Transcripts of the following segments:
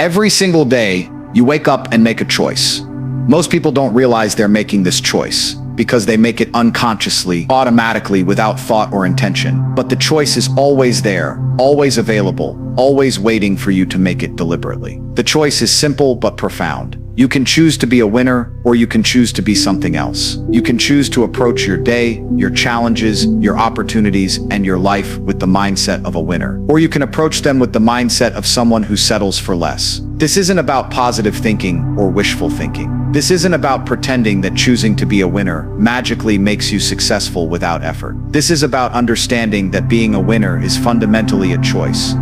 Every single day, you wake up and make a choice. Most people don't realize they're making this choice because they make it unconsciously, automatically, without thought or intention. But the choice is always there, always available, always waiting for you to make it deliberately. The choice is simple but profound. You can choose to be a winner, or you can choose to be something else. You can choose to approach your day, your challenges, your opportunities, and your life with the mindset of a winner. Or you can approach them with the mindset of someone who settles for less. This isn't about positive thinking or wishful thinking. This isn't about pretending that choosing to be a winner magically makes you successful without effort. This is about understanding that being a winner is fundamentally a choice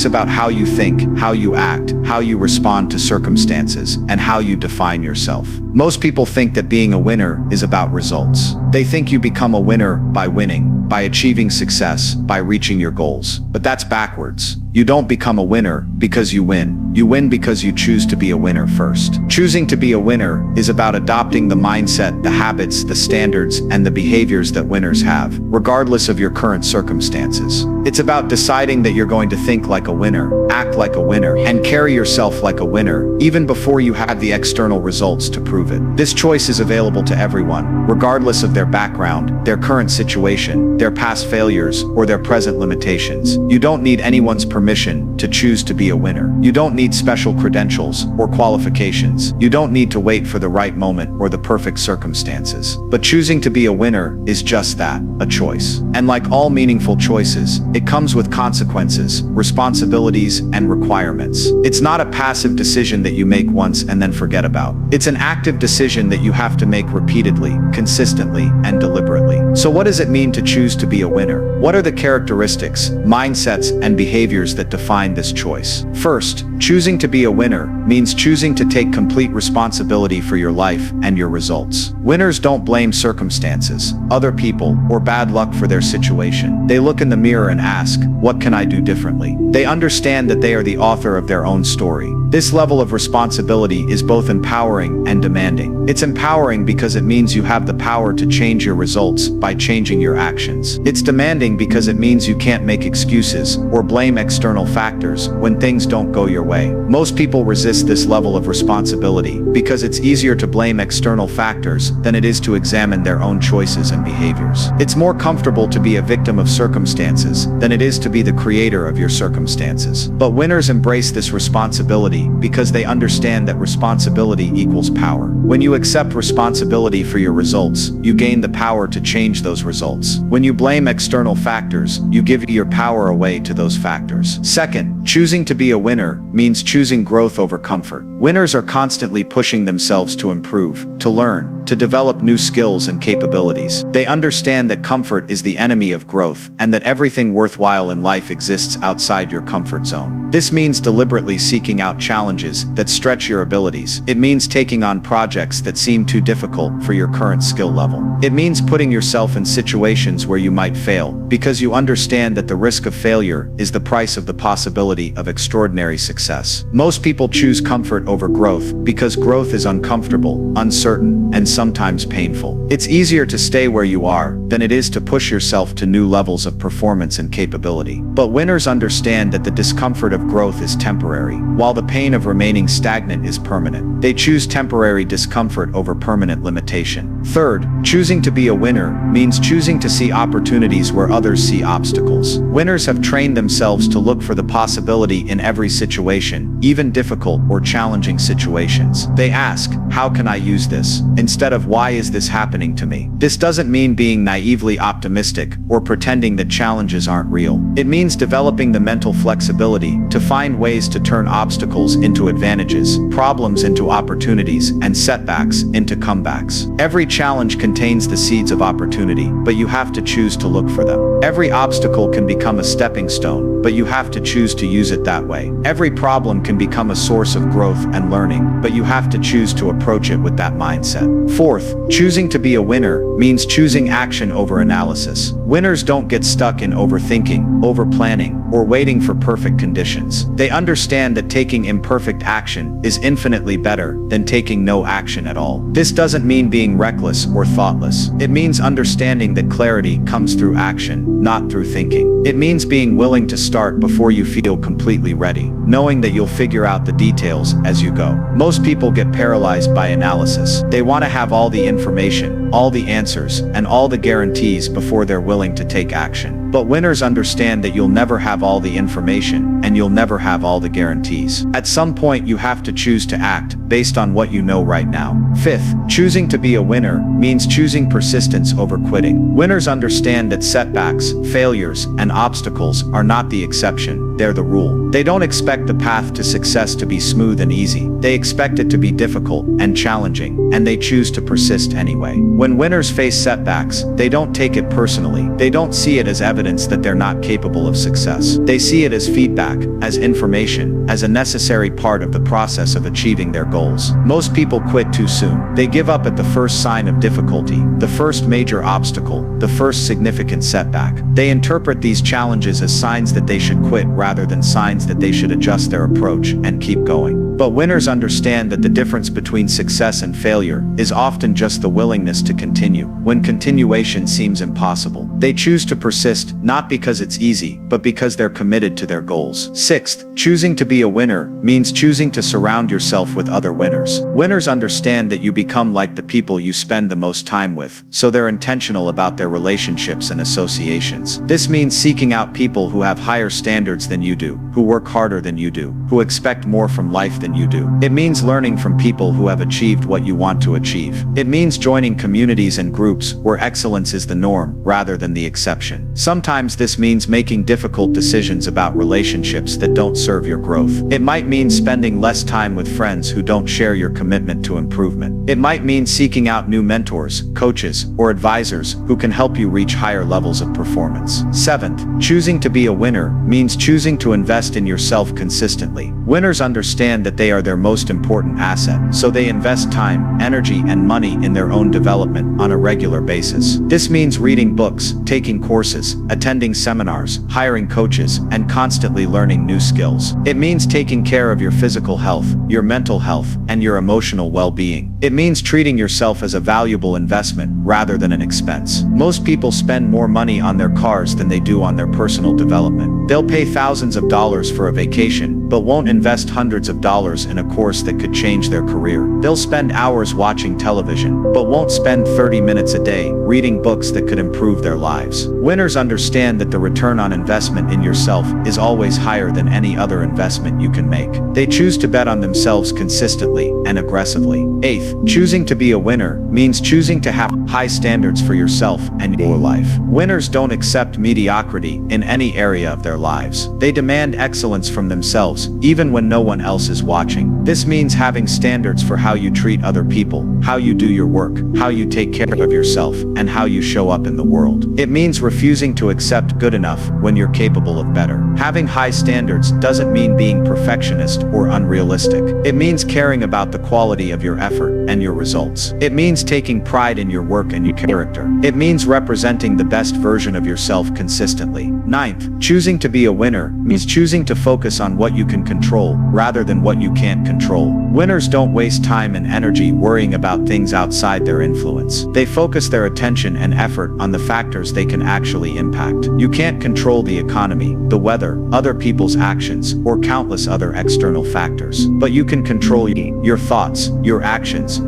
about how you think, how you act, how you respond to circumstances, and how you define yourself. Most people think that being a winner is about results. They think you become a winner by winning, by achieving success, by reaching your goals. But that's backwards. You don't become a winner because you win. You win because you choose to be a winner first. Choosing to be a winner is about adopting the mindset, the habits, the standards, and the behaviors that winners have, regardless of your current circumstances. It's about deciding that you're going to think like a winner, act like a winner, and carry yourself like a winner, even before you have the external results to prove it. This choice is available to everyone, regardless of their background, their current situation, their past failures, or their present limitations. You don't need anyone's permission to choose to be a winner. You don't need special credentials or qualifications. You don't need to wait for the right moment or the perfect circumstances. But choosing to be a winner is just that, a choice. And like all meaningful choices, it comes with consequences, responsibilities, and requirements. It's not a passive decision that you make once and then forget about. It's an active decision that you have to make repeatedly, consistently, and deliberately. So what does it mean to choose to be a winner? What are the characteristics, mindsets, and behaviors that define this choice? First, choosing to be a winner means choosing to take complete responsibility for your life and your results. Winners don't blame circumstances, other people, or bad luck for their situation. They look in the mirror and ask, what can I do differently? They understand that they are the author of their own story. This level of responsibility is both empowering and demanding. It's empowering because it means you have the power to change your results by changing your actions. It's demanding because it means you can't make excuses or blame external factors when things don't go your way. Most people resist this level of responsibility because it's easier to blame external factors than it is to examine their own choices and behaviors. It's more comfortable to be a victim of circumstances than it is to be the creator of your circumstances. But winners embrace this responsibility because they understand that responsibility equals power. When you accept responsibility for your results, you gain the power to change those results. When you blame external factors, you give your power away to those factors. Second, choosing to be a winner means choosing growth over comfort. Winners are constantly pushing themselves to improve, to learn, to develop new skills and capabilities. They understand that comfort is the enemy of growth, and that everything worthwhile in life exists outside your comfort zone. This means deliberately seeking out challenges that stretch your abilities. It means taking on projects that seem too difficult for your current skill level. It means putting yourself in situations where you might fail, because you understand that the risk of failure is the price of the possibility of extraordinary success. Most people choose comfort over growth because growth is uncomfortable, uncertain, and sometimes painful. It's easier to stay where you are than it is to push yourself to new levels of performance and capability. But winners understand that the discomfort of growth is temporary, while the pain of remaining stagnant is permanent. They choose temporary discomfort over permanent limitation. Third, choosing to be a winner means choosing to see opportunities where others see obstacles. Winners have trained themselves to look for the possibility in every situation, even difficult or challenging situations. They ask, how can I use this? Instead of, why is this happening to me? This doesn't mean being naively optimistic or pretending that challenges aren't real. It means developing the mental flexibility to find ways to turn obstacles into advantages, problems into opportunities, and setbacks into comebacks. Every challenge contains the seeds of opportunity, but you have to choose to look for them. Every obstacle can become a stepping stone, but you have to choose to use it that way. Every problem can become a source of growth and learning, but you have to choose to approach it with that mindset. Fourth, choosing to be a winner means choosing action over analysis. Winners don't get stuck in overthinking, overplanning, or waiting for perfect conditions. They understand that taking imperfect action is infinitely better than taking no action at all. This doesn't mean being reckless or thoughtless. It means understanding that clarity comes through action, not through thinking. It means being willing to start before you feel completely ready, knowing that you'll figure out the details as you go. Most people get paralyzed by analysis. They want to have all the information, all the answers, and all the guarantees before they're willing to take action. But winners understand that you'll never have all the information, and you'll never have all the guarantees. At some point, you have to choose to act based on what you know right now. Fifth, choosing to be a winner means choosing persistence over quitting. Winners understand that setbacks, failures, and obstacles are not the exception, they're the rule. They don't expect the path to success to be smooth and easy. They expect it to be difficult and challenging, and they choose to persist anyway. When winners face setbacks, they don't take it personally. They don't see it as evidence that they're not capable of success. They see it as feedback, as information, as a necessary part of the process of achieving their goals. Most people quit too soon. They give up at the first sign of difficulty, the first major obstacle, the first significant setback. They interpret these challenges as signs that they should quit rather than signs that they should adjust their approach and keep going. But winners understand that the difference between success and failure is often just the willingness to continue when continuation seems impossible. They choose to persist not because it's easy, but because they're committed to their goals. Sixth, choosing to be a winner means choosing to surround yourself with other winners. Winners understand that you become like the people you spend the most time with, so they're intentional about their relationships and associations. This means seeking out people who have higher standards than you do, who work harder than you do, who expect more from life than you do. It means learning from people who have achieved what you want to achieve. It means joining communities and groups where excellence is the norm rather than the exception. Sometimes this means making difficult decisions about relationships that don't serve your growth. It might mean spending less time with friends who don't share your commitment to improvement. It might mean seeking out new mentors, coaches, or advisors who can help you reach higher levels of performance. Seventh, choosing to be a winner means choosing to invest in yourself consistently. Winners understand that they are their most important asset, so they invest time, energy, and money in their own development on a regular basis. This means reading books, taking courses, attending seminars, hiring coaches, and constantly learning new skills. It means taking care of your physical health, your mental health, and your emotional well-being. It means treating yourself as a valuable investment rather than an expense. Most people spend more money on their cars than they do on their personal development. They'll pay thousands of dollars for a vacation, but won't invest hundreds of dollars in a course that could change their career. They'll spend hours watching television, but won't spend 30 minutes a day reading books that could improve their lives. Winners understand that the return on investment in yourself is always higher than any other investment you can make. They choose to bet on themselves consistently and aggressively. Eighth, choosing to be a winner means choosing to have high standards for yourself and your life. Winners don't accept mediocrity in any area of their lives. They demand excellence from themselves, even when no one else is watching. This means having standards for how you treat other people, how you do your work, how you take care of yourself, and how you show up in the world. It means refusing to accept good enough when you're capable of better. Having high standards doesn't mean being perfectionist or unrealistic. It means caring about the quality of your effort and your results. It means taking pride in your work and your character. It means representing the best version of yourself consistently. Ninth, choosing to be a winner means choosing to focus on what you can control rather than what you can't control. Winners don't waste time and energy worrying about things outside their influence. They focus their attention and effort on the factors they can actually impact. You can't control the economy, the weather, other people's actions, or countless other external factors. But you can control your thoughts, your actions,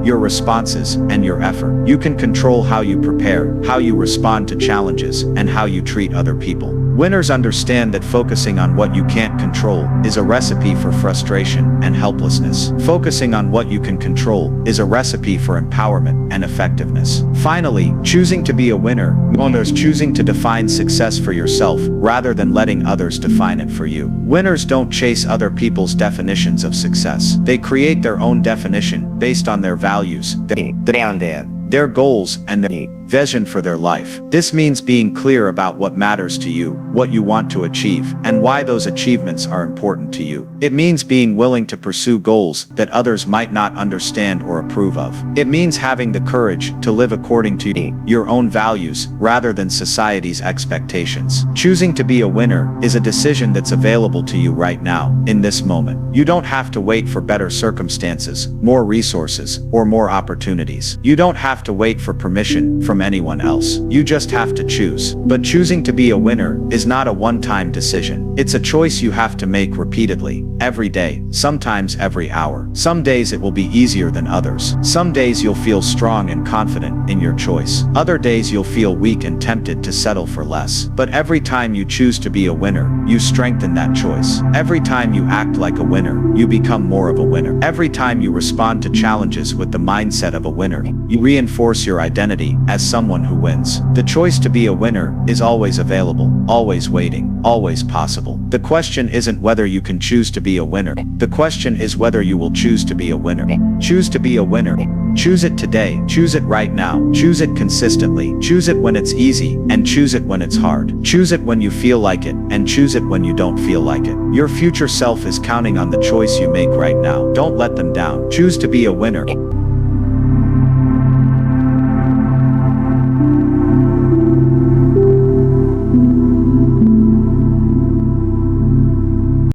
your responses, and your effort. You can control how you prepare, how you respond to challenges, and how you treat other people. Winners understand that focusing on what you can't control is a recipe for frustration and helplessness. Focusing on what you can control is a recipe for empowerment and effectiveness. Finally, choosing to be a winner means choosing to define success for yourself rather than letting others define it for you. Winners don't chase other people's definitions of success. They create their own definition based on their values, their goals, and their vision for their life. This means being clear about what matters to you, what you want to achieve, and why those achievements are important to you. It means being willing to pursue goals that others might not understand or approve of. It means having the courage to live according to your own values rather than society's expectations. Choosing to be a winner is a decision that's available to you right now, in this moment. You don't have to wait for better circumstances, more resources, or more opportunities. You don't have to wait for permission from anyone else. You just have to choose. But choosing to be a winner is not a one-time decision. It's a choice you have to make repeatedly, every day, sometimes every hour. Some days it will be easier than others. Some days you'll feel strong and confident in your choice. Other days you'll feel weak and tempted to settle for less. But every time you choose to be a winner, you strengthen that choice. Every time you act like a winner, you become more of a winner. Every time you respond to challenges with the mindset of a winner, you reinforce your identity as someone who wins. The choice to be a winner is always available, always waiting, always possible. The question isn't whether you can choose to be a winner. The question is whether you will choose to be a winner. Choose to be a winner. Choose it today. Choose it right now. Choose it consistently. Choose it when it's easy, and choose it when it's hard. Choose it when you feel like it, and choose it when you don't feel like it. Your future self is counting on the choice you make right now. Don't let them down. Choose to be a winner.